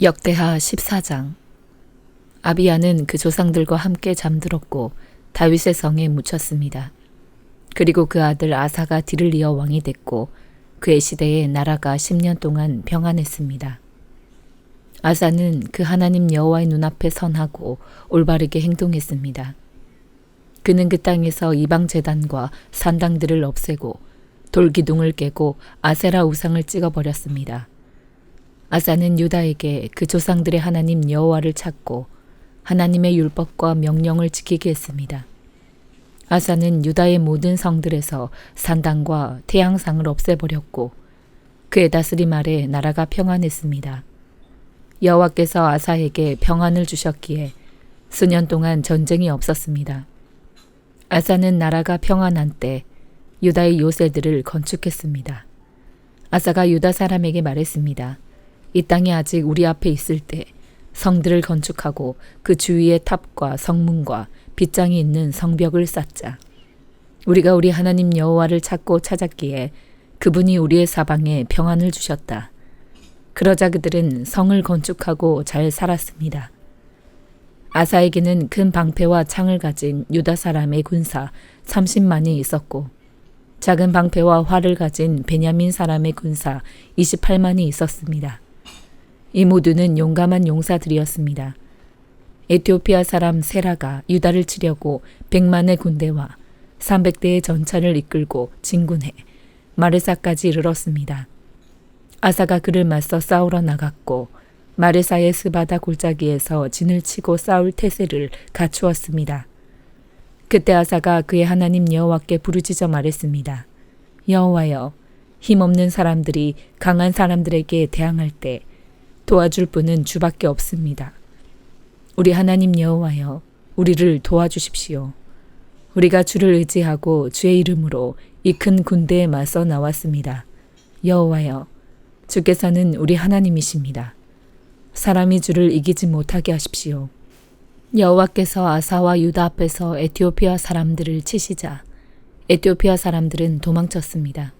역대하 14장. 아비야는 그 조상들과 함께 잠들었고 다윗의 성에 묻혔습니다. 그리고 그 아들 아사가 뒤를 이어 왕이 됐고 그의 시대에 나라가 10년 동안 평안했습니다. 아사는 그 하나님 여호와의 눈앞에 선하고 올바르게 행동했습니다. 그는 그 땅에서 이방 제단과 산당들을 없애고 돌기둥을 깨고 아세라 우상을 찍어버렸습니다. 아사는 유다에게 그 조상들의 하나님 여호와를 찾고 하나님의 율법과 명령을 지키게 했습니다. 아사는 유다의 모든 성들에서 산당과 태양상을 없애버렸고 그의 다스림 아래 나라가 평안했습니다. 여호와께서 아사에게 평안을 주셨기에 수년 동안 전쟁이 없었습니다. 아사는 나라가 평안한 때 유다의 요새들을 건축했습니다. 아사가 유다 사람에게 말했습니다. 이 땅이 아직 우리 앞에 있을 때 성들을 건축하고 그 주위에 탑과 성문과 빗장이 있는 성벽을 쌓자. 우리가 우리 하나님 여호와를 찾고 찾았기에 그분이 우리의 사방에 평안을 주셨다. 그러자 그들은 성을 건축하고 잘 살았습니다. 아사에게는 큰 방패와 창을 가진 유다 사람의 군사 30만이 있었고 작은 방패와 활을 가진 베냐민 사람의 군사 28만이 있었습니다. 이 모두는 용감한 용사들이었습니다. 에티오피아 사람 세라가 유다를 치려고 100만의 군대와 300대의 전차를 이끌고 진군해 마레사까지 이르렀습니다. 아사가 그를 맞서 싸우러 나갔고 마레사의 스바다 골짜기에서 진을 치고 싸울 태세를 갖추었습니다. 그때 아사가 그의 하나님 여호와께 부르짖어 말했습니다. 여호와여, 힘없는 사람들이 강한 사람들에게 대항할 때 도와줄 분은 주밖에 없습니다. 우리 하나님 여호와여, 우리를 도와주십시오. 우리가 주를 의지하고 주의 이름으로 이 큰 군대에 맞서 나왔습니다. 여호와여, 주께서는 우리 하나님이십니다. 사람이 주를 이기지 못하게 하십시오. 여호와께서 아사와 유다 앞에서 에티오피아 사람들을 치시자 에티오피아 사람들은 도망쳤습니다.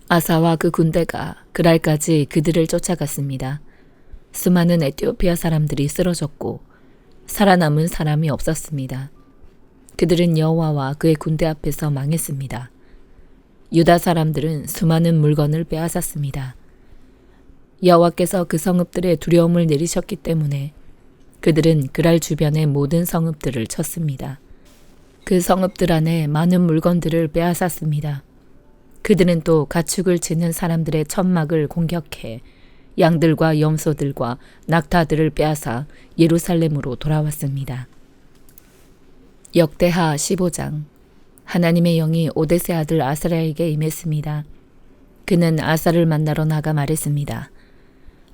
아사와 그 군대가 그랄까지 그들을 쫓아갔습니다. 수많은 에티오피아 사람들이 쓰러졌고 살아남은 사람이 없었습니다. 그들은 여호와와 그의 군대 앞에서 망했습니다. 유다 사람들은 수많은 물건을 빼앗았습니다. 여호와께서 그 성읍들에 두려움을 내리셨기 때문에 그들은 그랄 주변의 모든 성읍들을 쳤습니다. 그 성읍들 안에 많은 물건들을 빼앗았습니다. 그들은 또 가축을 치는 사람들의 천막을 공격해 양들과 염소들과 낙타들을 빼앗아 예루살렘으로 돌아왔습니다. 역대하 15장. 하나님의 영이 오뎃의 아들 아사랴에게 임했습니다. 그는 아사를 만나러 나가 말했습니다.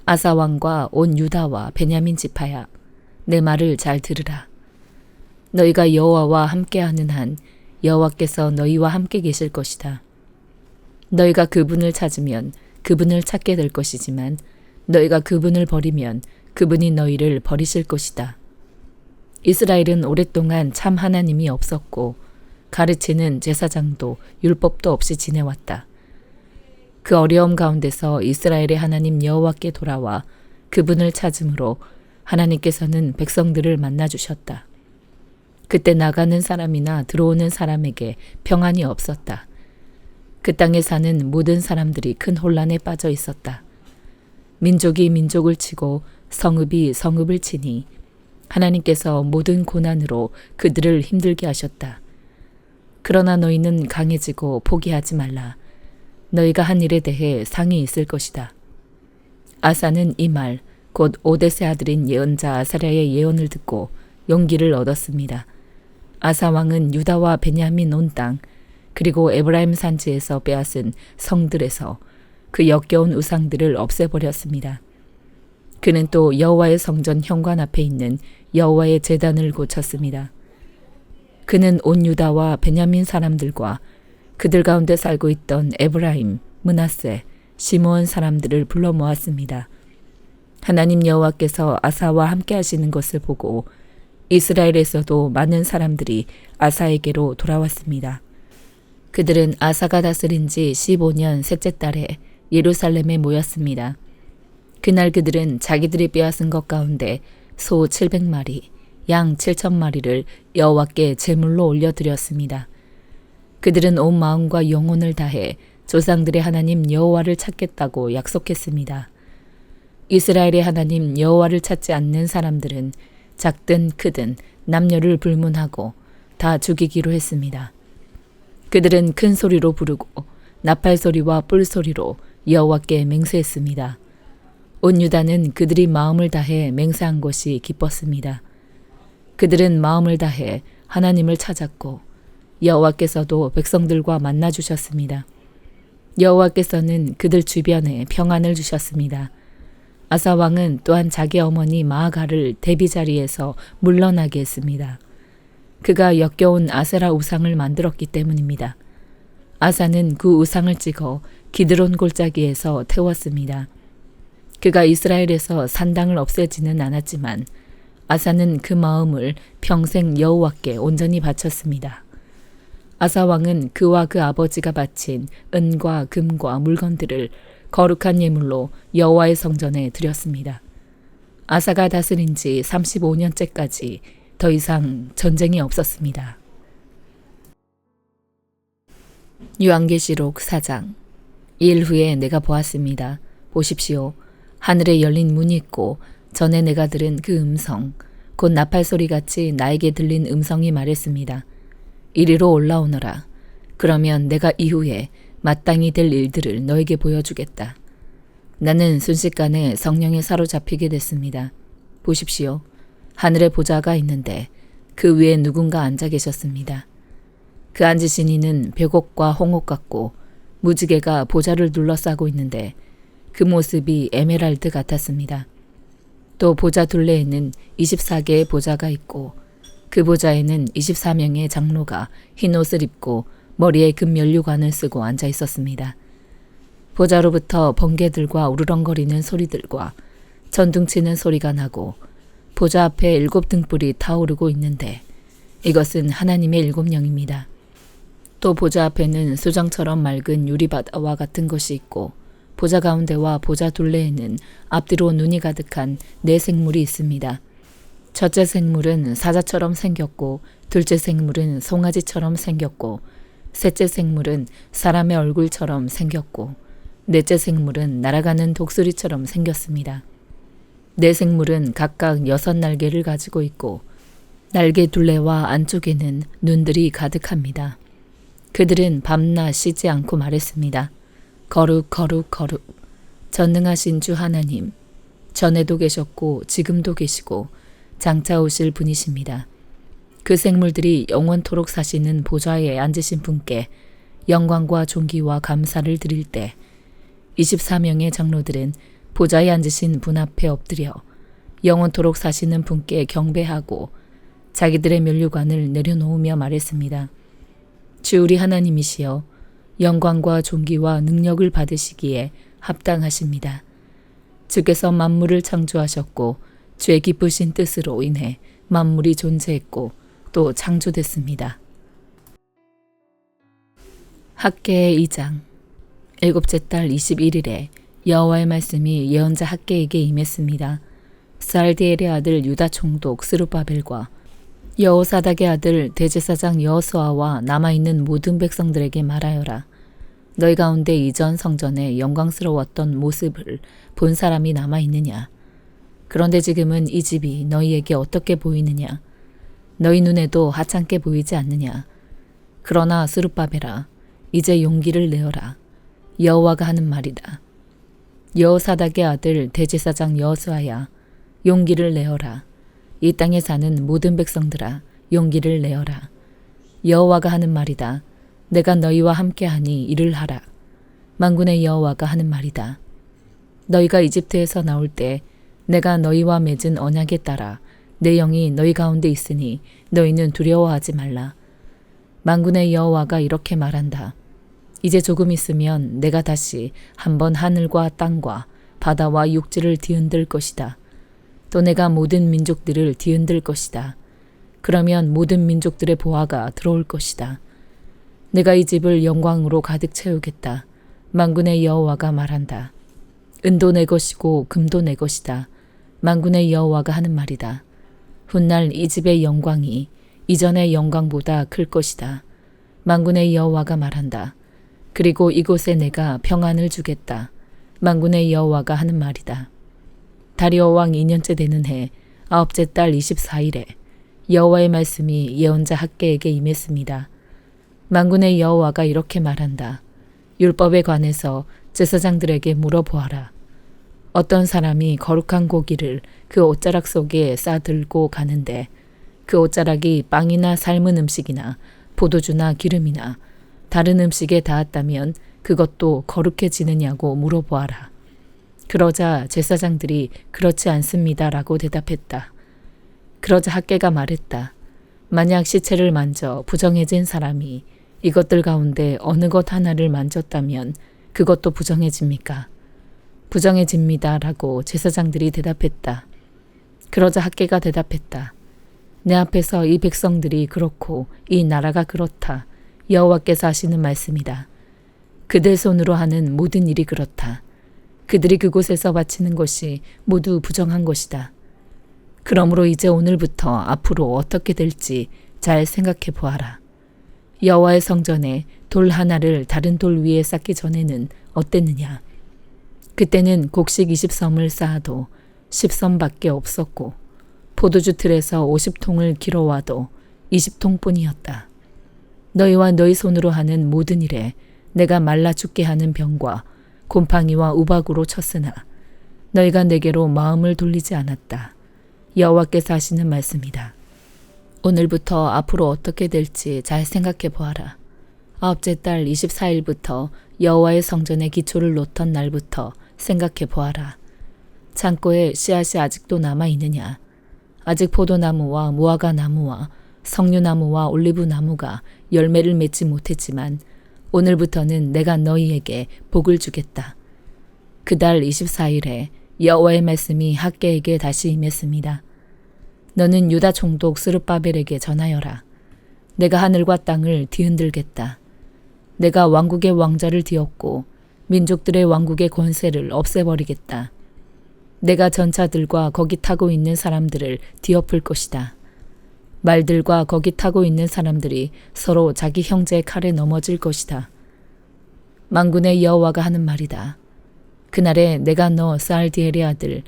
아사 왕과 온 유다와 베냐민 지파야, 내 말을 잘 들으라. 너희가 여호와와 함께하는 한 여호와께서 너희와 함께 계실 것이다. 너희가 그분을 찾으면 그분을 찾게 될 것이지만 너희가 그분을 버리면 그분이 너희를 버리실 것이다. 이스라엘은 오랫동안 참 하나님이 없었고 가르치는 제사장도 율법도 없이 지내왔다. 그 어려움 가운데서 이스라엘의 하나님 여호와께 돌아와 그분을 찾음으로 하나님께서는 백성들을 만나주셨다. 그때 나가는 사람이나 들어오는 사람에게 평안이 없었다. 그 땅에 사는 모든 사람들이 큰 혼란에 빠져 있었다. 민족이 민족을 치고 성읍이 성읍을 치니 하나님께서 모든 고난으로 그들을 힘들게 하셨다. 그러나 너희는 강해지고 포기하지 말라. 너희가 한 일에 대해 상이 있을 것이다. 아사는 이 말, 곧 오뎃의 아들인 예언자 아사랴의 예언을 듣고 용기를 얻었습니다. 아사 왕은 유다와 베냐민 온 땅, 그리고 에브라임 산지에서 빼앗은 성들에서 그 역겨운 우상들을 없애버렸습니다. 그는 또 여호와의 성전 현관 앞에 있는 여호와의 제단을 고쳤습니다. 그는 온 유다와 베냐민 사람들과 그들 가운데 살고 있던 에브라임, 므낫세, 시므온 사람들을 불러 모았습니다. 하나님 여호와께서 아사와 함께 하시는 것을 보고 이스라엘에서도 많은 사람들이 아사에게로 돌아왔습니다. 그들은 아사가 다스린 지 15년 셋째 달에 예루살렘에 모였습니다. 그날 그들은 자기들이 빼앗은 것 가운데 소 700마리, 양 7,000마리를 여호와께 제물로 올려드렸습니다. 그들은 온 마음과 영혼을 다해 조상들의 하나님 여호와를 찾겠다고 약속했습니다. 이스라엘의 하나님 여호와를 찾지 않는 사람들은 작든 크든 남녀를 불문하고 다 죽이기로 했습니다. 그들은 큰 소리로 부르고 나팔 소리와 뿔 소리로 여호와께 맹세했습니다. 온 유다는 그들이 마음을 다해 맹세한 것이 기뻤습니다. 그들은 마음을 다해 하나님을 찾았고 여호와께서도 백성들과 만나 주셨습니다. 여호와께서는 그들 주변에 평안을 주셨습니다. 아사 왕은 또한 자기 어머니 마아가를 대비 자리에서 물러나게 했습니다. 그가 역겨운 아세라 우상을 만들었기 때문입니다. 아사는 그 우상을 찍어 기드론 골짜기에서 태웠습니다. 그가 이스라엘에서 산당을 없애지는 않았지만 아사는 그 마음을 평생 여호와께 온전히 바쳤습니다. 아사 왕은 그와 그 아버지가 바친 은과 금과 물건들을 거룩한 예물로 여호와의 성전에 드렸습니다. 아사가 다스린 지 35년째까지 더 이상 전쟁이 없었습니다. 요한계시록 4장. 일 후에 내가 보았습니다. 보십시오. 하늘에 열린 문이 있고 전에 내가 들은 그 음성, 곧 나팔 소리같이 나에게 들린 음성이 말했습니다. 이리로 올라오너라. 그러면 내가 이후에 마땅히 될 일들을 너에게 보여주겠다. 나는 순식간에 성령에 사로잡히게 됐습니다. 보십시오. 하늘에 보좌가 있는데 그 위에 누군가 앉아 계셨습니다. 그 앉으신 이는 벽옥과 홍옥 같고 무지개가 보좌를 둘러싸고 있는데 그 모습이 에메랄드 같았습니다. 또 보좌 둘레에는 24개의 보좌가 있고 그 보좌에는 24명의 장로가 흰 옷을 입고 머리에 금면류관을 쓰고 앉아 있었습니다. 보좌로부터 번개들과 우르렁거리는 소리들과 전둥치는 소리가 나고 보좌 앞에 7 등불이 타오르고 있는데 이것은 하나님의 7영입니다. 또 보좌 앞에는 수정처럼 맑은 유리바다와 같은 것이 있고 보좌 가운데와 보좌 둘레에는 앞뒤로 눈이 가득한 4 생물이 있습니다. 첫째 생물은 사자처럼 생겼고 둘째 생물은 송아지처럼 생겼고 셋째 생물은 사람의 얼굴처럼 생겼고 넷째 생물은 날아가는 독수리처럼 생겼습니다. 4 생물은 각각 6 날개를 가지고 있고 날개 둘레와 안쪽에는 눈들이 가득합니다. 그들은 밤낮 쉬지 않고 말했습니다. 거룩 거룩 거룩 전능하신 주 하나님, 전에도 계셨고 지금도 계시고 장차 오실 분이십니다. 그 생물들이 영원토록 사시는 보좌에 앉으신 분께 영광과 존귀와 감사를 드릴 때 24명의 장로들은 보좌에 앉으신 분 앞에 엎드려 영원토록 사시는 분께 경배하고 자기들의 면류관을 내려놓으며 말했습니다. 주 우리 하나님이시여 영광과 존귀와 능력을 받으시기에 합당하십니다. 주께서 만물을 창조하셨고 주의 기쁘신 뜻으로 인해 만물이 존재했고 또 창조됐습니다. 학개의 2장. 7째 달 21일에 여호와의 말씀이 예언자 학개에게 임했습니다. 스알디엘의 아들 유다 총독 스룹바벨과 여호사닥의 아들 대제사장 여호수아와 남아있는 모든 백성들에게 말하여라. 너희 가운데 이전 성전에 영광스러웠던 모습을 본 사람이 남아있느냐? 그런데 지금은 이 집이 너희에게 어떻게 보이느냐? 너희 눈에도 하찮게 보이지 않느냐? 그러나 스룹바벨아, 이제 용기를 내어라. 여호와가 하는 말이다. 여호사닥의 아들 대제사장 여호수아야, 용기를 내어라. 이 땅에 사는 모든 백성들아, 용기를 내어라. 여호와가 하는 말이다. 내가 너희와 함께하니 이를 하라. 만군의 여호와가 하는 말이다. 너희가 이집트에서 나올 때 내가 너희와 맺은 언약에 따라 내 영이 너희 가운데 있으니 너희는 두려워하지 말라. 만군의 여호와가 이렇게 말한다. 이제 조금 있으면 내가 다시 한번 하늘과 땅과 바다와 육지를 뒤흔들 것이다. 또 내가 모든 민족들을 뒤흔들 것이다. 그러면 모든 민족들의 보화가 들어올 것이다. 내가 이 집을 영광으로 가득 채우겠다. 만군의 여호와가 말한다. 은도 내 것이고 금도 내 것이다. 만군의 여호와가 하는 말이다. 훗날 이 집의 영광이 이전의 영광보다 클 것이다. 만군의 여호와가 말한다. 그리고 이곳에 내가 평안을 주겠다. 만군의 여호와가 하는 말이다. 다리오 왕 2년째 되는 해 9째 달 24일에 여호와의 말씀이 예언자 학개에게 임했습니다. 만군의 여호와가 이렇게 말한다. 율법에 관해서 제사장들에게 물어보아라. 어떤 사람이 거룩한 고기를 그 옷자락 속에 싸들고 가는데 그 옷자락이 빵이나 삶은 음식이나 포도주나 기름이나 다른 음식에 닿았다면 그것도 거룩해지느냐고 물어보아라. 그러자 제사장들이 그렇지 않습니다라고 대답했다. 그러자 학개가 말했다. 만약 시체를 만져 부정해진 사람이 이것들 가운데 어느 것 하나를 만졌다면 그것도 부정해집니까? 부정해집니다라고 제사장들이 대답했다. 그러자 학개가 대답했다. 내 앞에서 이 백성들이 그렇고 이 나라가 그렇다. 여호와께서 하시는 말씀이다. 그들 손으로 하는 모든 일이 그렇다. 그들이 그곳에서 바치는 것이 모두 부정한 것이다. 그러므로 이제 오늘부터 앞으로 어떻게 될지 잘 생각해 보아라. 여호와의 성전에 돌 하나를 다른 돌 위에 쌓기 전에는 어땠느냐? 그때는 곡식 20섬을 쌓아도 10섬밖에 없었고 포도주 틀에서 50통을 길어와도 20통뿐이었다. 너희와 너희 손으로 하는 모든 일에 내가 말라 죽게 하는 병과 곰팡이와 우박으로 쳤으나 너희가 내게로 마음을 돌리지 않았다. 여호와께서 하시는 말씀이다. 오늘부터 앞으로 어떻게 될지 잘 생각해 보아라. 9째 달 24일부터 여호와의 성전의 기초를 놓던 날부터 생각해 보아라. 창고에 씨앗이 아직도 남아 있느냐? 아직 포도나무와 무화과 나무와 석류나무와 올리브나무가 열매를 맺지 못했지만 오늘부터는 내가 너희에게 복을 주겠다. 그달 24일에 여호와의 말씀이 학개에게 다시 임했습니다. 너는 유다 총독 스룹바벨에게 전하여라. 내가 하늘과 땅을 뒤흔들겠다. 내가 왕국의 왕자를 뒤엎고 민족들의 왕국의 권세를 없애버리겠다. 내가 전차들과 거기 타고 있는 사람들을 뒤엎을 것이다. 말들과 거기 타고 있는 사람들이 서로 자기 형제의 칼에 넘어질 것이다. 만군의 여호와가 하는 말이다. 그날에 내가 너 스알디엘의 아들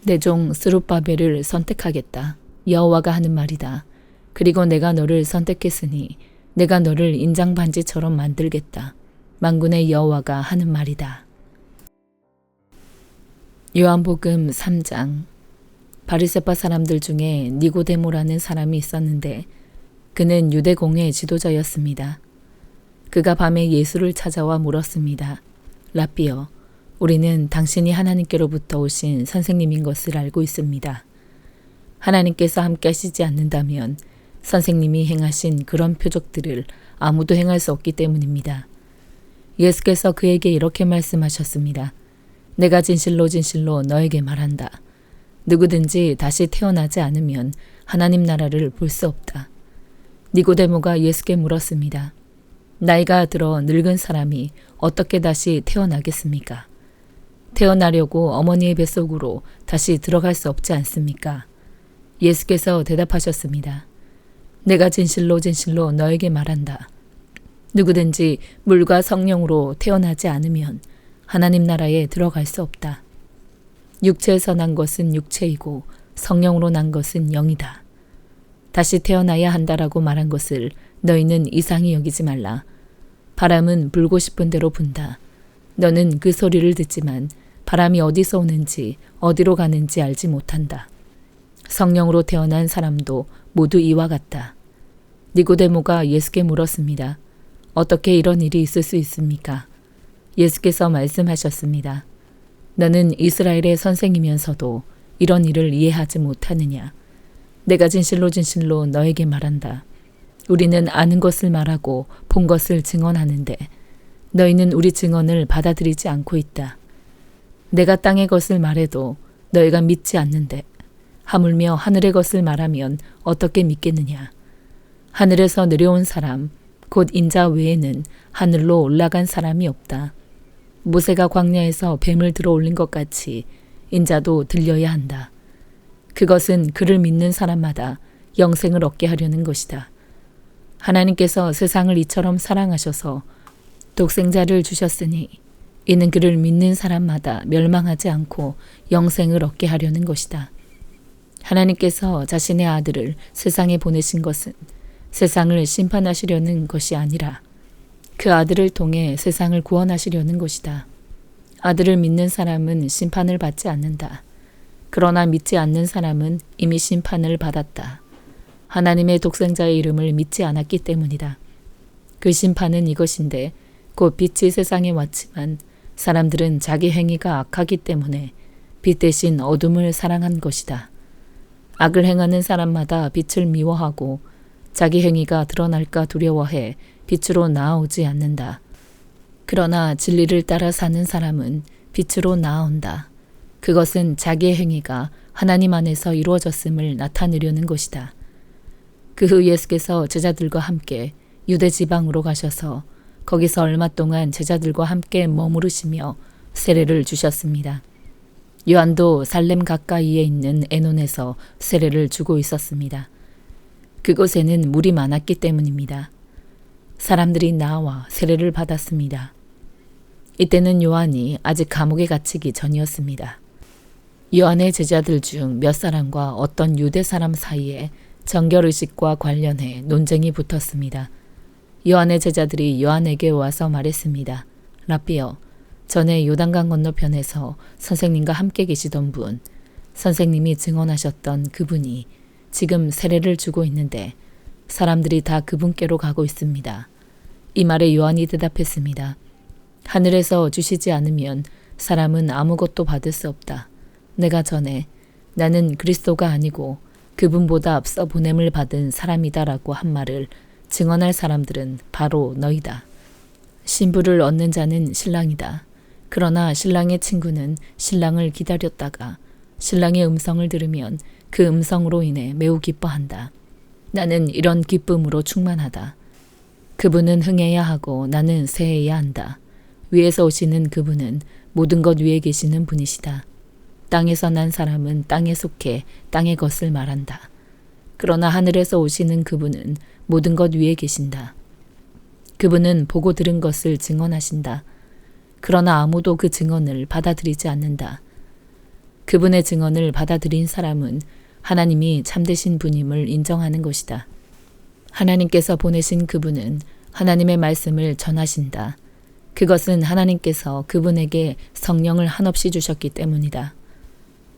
내 종 스룹바벨을 선택하겠다. 여호와가 하는 말이다. 그리고 내가 너를 선택했으니 내가 너를 인장반지처럼 만들겠다. 만군의 여호와가 하는 말이다. 요한복음 3장. 바리새파 사람들 중에 니고데모라는 사람이 있었는데 그는 유대공의 지도자였습니다. 그가 밤에 예수를 찾아와 물었습니다. 라삐여, 우리는 당신이 하나님께로부터 오신 선생님인 것을 알고 있습니다. 하나님께서 함께 하시지 않는다면 선생님이 행하신 그런 표적들을 아무도 행할 수 없기 때문입니다. 예수께서 그에게 이렇게 말씀하셨습니다. 내가 진실로 진실로 너에게 말한다. 누구든지 다시 태어나지 않으면 하나님 나라를 볼 수 없다. 니고데모가 예수께 물었습니다. 나이가 들어 늙은 사람이 어떻게 다시 태어나겠습니까? 태어나려고 어머니의 뱃속으로 다시 들어갈 수 없지 않습니까? 예수께서 대답하셨습니다. 내가 진실로 진실로 너에게 말한다. 누구든지 물과 성령으로 태어나지 않으면 하나님 나라에 들어갈 수 없다. 육체에서 난 것은 육체이고 성령으로 난 것은 영이다. 다시 태어나야 한다라고 말한 것을 너희는 이상히 여기지 말라. 바람은 불고 싶은 대로 분다. 너는 그 소리를 듣지만 바람이 어디서 오는지 어디로 가는지 알지 못한다. 성령으로 태어난 사람도 모두 이와 같다. 니고데모가 예수께 물었습니다. 어떻게 이런 일이 있을 수 있습니까? 예수께서 말씀하셨습니다. 너는 이스라엘의 선생이면서도 이런 일을 이해하지 못하느냐? 내가 진실로 진실로 너에게 말한다. 우리는 아는 것을 말하고 본 것을 증언하는데 너희는 우리 증언을 받아들이지 않고 있다. 내가 땅의 것을 말해도 너희가 믿지 않는데 하물며 하늘의 것을 말하면 어떻게 믿겠느냐? 하늘에서 내려온 사람, 곧 인자 외에는 하늘로 올라간 사람이 없다. 모세가 광야에서 뱀을 들어올린 것 같이 인자도 들려야 한다. 그것은 그를 믿는 사람마다 영생을 얻게 하려는 것이다. 하나님께서 세상을 이처럼 사랑하셔서 독생자를 주셨으니 이는 그를 믿는 사람마다 멸망하지 않고 영생을 얻게 하려는 것이다. 하나님께서 자신의 아들을 세상에 보내신 것은 세상을 심판하시려는 것이 아니라 그 아들을 통해 세상을 구원하시려는 것이다. 아들을 믿는 사람은 심판을 받지 않는다. 그러나 믿지 않는 사람은 이미 심판을 받았다. 하나님의 독생자의 이름을 믿지 않았기 때문이다. 그 심판은 이것인데 곧 빛이 세상에 왔지만 사람들은 자기 행위가 악하기 때문에 빛 대신 어둠을 사랑한 것이다. 악을 행하는 사람마다 빛을 미워하고 자기 행위가 드러날까 두려워해 빛으로 나아오지 않는다. 그러나 진리를 따라 사는 사람은 빛으로 나아온다. 그것은 자기의 행위가 하나님 안에서 이루어졌음을 나타내려는 것이다. 그 후 예수께서 제자들과 함께 유대 지방으로 가셔서 거기서 얼마 동안 제자들과 함께 머무르시며 세례를 주셨습니다. 요한도 살렘 가까이에 있는 에논에서 세례를 주고 있었습니다. 그곳에는 물이 많았기 때문입니다. 사람들이 나와 세례를 받았습니다. 이때는 요한이 아직 감옥에 갇히기 전이었습니다. 요한의 제자들 중 몇 사람과 어떤 유대 사람 사이에 정결의식과 관련해 논쟁이 붙었습니다. 요한의 제자들이 요한에게 와서 말했습니다. 라삐여, 전에 요단강 건너편에서 선생님과 함께 계시던 분, 선생님이 증언하셨던 그분이 지금 세례를 주고 있는데 사람들이 다 그분께로 가고 있습니다. 이 말에 요한이 대답했습니다. 하늘에서 주시지 않으면 사람은 아무것도 받을 수 없다. 내가 전에 나는 그리스도가 아니고 그분보다 앞서 보냄을 받은 사람이다라고 한 말을 증언할 사람들은 바로 너희다. 신부를 얻는 자는 신랑이다. 그러나 신랑의 친구는 신랑을 기다렸다가 신랑의 음성을 들으면 그 음성으로 인해 매우 기뻐한다. 나는 이런 기쁨으로 충만하다. 그분은 흥해야 하고 나는 쇠해야 한다. 위에서 오시는 그분은 모든 것 위에 계시는 분이시다. 땅에서 난 사람은 땅에 속해 땅의 것을 말한다. 그러나 하늘에서 오시는 그분은 모든 것 위에 계신다. 그분은 보고 들은 것을 증언하신다. 그러나 아무도 그 증언을 받아들이지 않는다. 그분의 증언을 받아들인 사람은 하나님이 참되신 분임을 인정하는 것이다. 하나님께서 보내신 그분은 하나님의 말씀을 전하신다. 그것은 하나님께서 그분에게 성령을 한없이 주셨기 때문이다.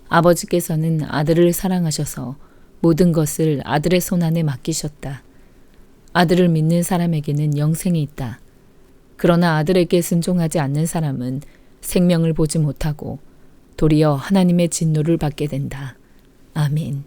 아버지께서는 아들을 사랑하셔서 모든 것을 아들의 손안에 맡기셨다. 아들을 믿는 사람에게는 영생이 있다. 그러나 아들에게 순종하지 않는 사람은 생명을 보지 못하고 도리어 하나님의 진노를 받게 된다. 아멘.